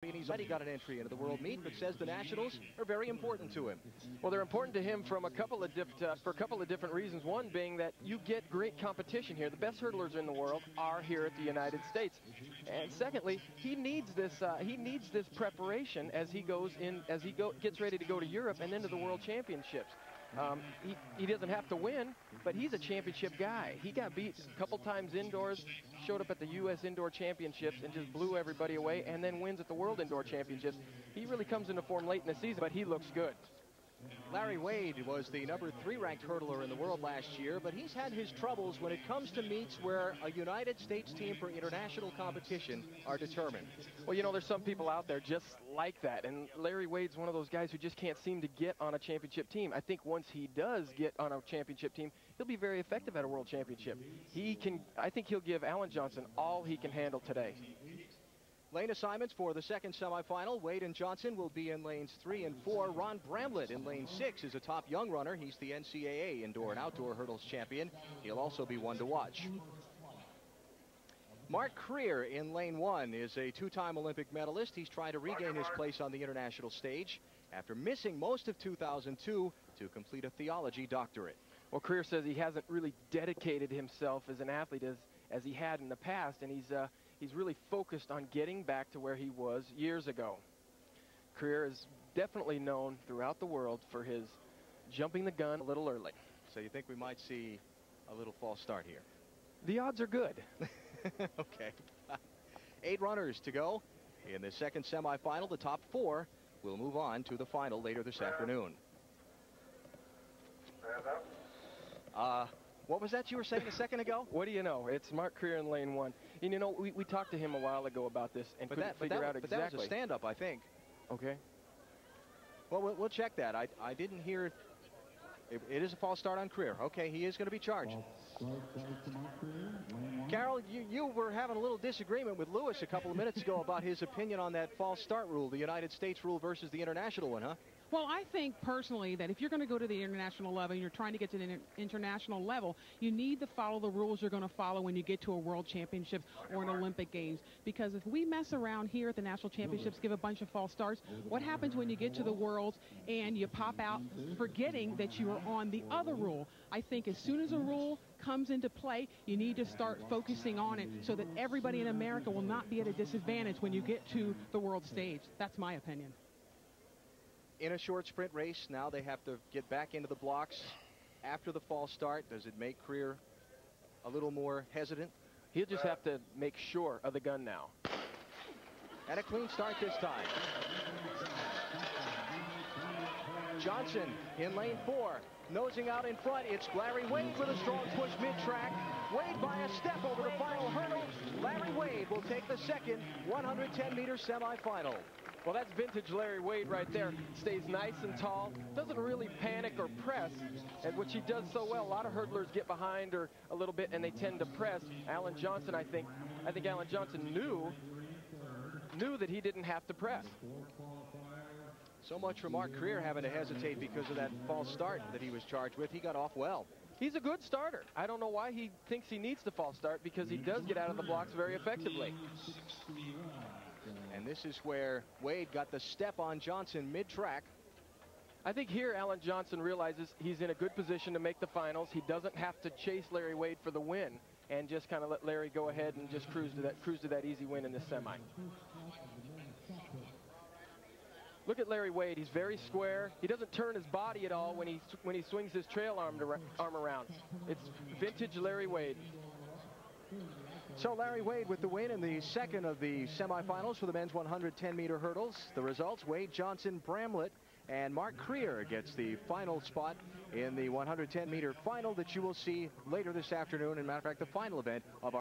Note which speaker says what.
Speaker 1: And he's already got an entry into the world meet, but says the nationals are very important to him.
Speaker 2: Well, they're important to him from for a couple of different reasons. One being that you get great competition here. The best hurdlers in the world are here at the United States. And secondly, he needs this preparation as he gets ready to go to Europe and then to the World Championships. He doesn't have to win, but he's a championship guy. He got beat a couple times indoors, showed up at the U.S. Indoor Championships and just blew everybody away, and then wins at the World Indoor Championships. He really comes into form late in the season, but he looks good.
Speaker 1: Larry Wade was the #3 ranked hurdler in the world last year, but he's had his troubles when it comes to meets where a United States team for international competition are determined.
Speaker 2: Well, you know, there's some people out there just like that, and Larry Wade's one of those guys who just can't seem to get on a championship team. I think once he does get on a championship team, he'll be very effective at a world championship. I think he'll give Alan Johnson all he can handle today.
Speaker 1: Lane assignments for the second semifinal. Wade and Johnson will be in lanes 3 and 4. Ron Bramlett in lane 6 is a top young runner. He's the NCAA indoor and outdoor hurdles champion. He'll also be one to watch. Mark Creer in lane 1 is a two-time Olympic medalist. He's trying to regain his place on the international stage after missing most of 2002 to complete a theology doctorate.
Speaker 2: Well, Creer says he hasn't really dedicated himself as an athlete as he had in the past, and he's really focused on getting back to where he was years ago. Creer is definitely known throughout the world for his jumping the gun a little early.
Speaker 1: So you think we might see a little false start here?
Speaker 2: The odds are good.
Speaker 1: Okay. 8 runners to go in the second semifinal. The top 4 will move on to the final later this afternoon. What was that you were saying a second ago?
Speaker 2: What do you know? It's Mark Creer in lane 1. And you know, we talked to him a while ago about this and couldn't figure out exactly.
Speaker 1: But that was a stand-up, I think.
Speaker 2: Okay.
Speaker 1: Well, we'll check that. I didn't hear it. It is a false start on Creer. Okay, he is going to be charged. Carol, you were having a little disagreement with Lewis a couple of minutes ago about his opinion on that false start rule, the United States rule versus the international one, huh?
Speaker 3: Well, I think personally that if you're going to go to the international level and you're trying to get to the international level, you need to follow the rules you're going to follow when you get to a World Championships or an Olympic Games. Because if we mess around here at the National Championships, give a bunch of false starts, what happens when you get to the Worlds and you pop out forgetting that you are on the other rule? I think as soon as a rule comes into play, you need to start focusing on it so that everybody in America will not be at a disadvantage when you get to the world stage. That's my opinion.
Speaker 1: In a short sprint race, now they have to get back into the blocks after the false start. Does it make Creer a little more hesitant?
Speaker 2: He'll just have to make sure of the gun now.
Speaker 1: And a clean start this time. Johnson in lane 4, nosing out in front. It's Larry Wade with a strong push mid-track. Wade by a step over the final hurdle. Larry Wade will take the second 110-meter semifinal.
Speaker 2: Well, that's vintage Larry Wade right there. Stays nice and tall, doesn't really panic or press, and which he does so well. A lot of hurdlers get behind her a little bit and they tend to press. Alan Johnson, I think Alan Johnson knew that he didn't have to press.
Speaker 1: So much for Mark Creer having to hesitate because of that false start that he was charged with. He got off well.
Speaker 2: He's a good starter. I don't know why he thinks he needs the false start, because he does get out of the blocks very effectively.
Speaker 1: And this is where Wade got the step on Johnson mid-track.
Speaker 2: I think here Alan Johnson realizes he's in a good position to make the finals. He doesn't have to chase Larry Wade for the win and just kind of let Larry go ahead and just cruise to that easy win in this semi. Look at Larry Wade. He's very square. He doesn't turn his body at all when he swings his trail arm around. It's vintage Larry Wade.
Speaker 1: So Larry Wade with the win in the second of the semifinals for the men's 110-meter hurdles. The results: Wade, Johnson, Bramlett, and Mark Creer gets the final spot in the 110-meter final that you will see later this afternoon. As a matter of fact, the final event of our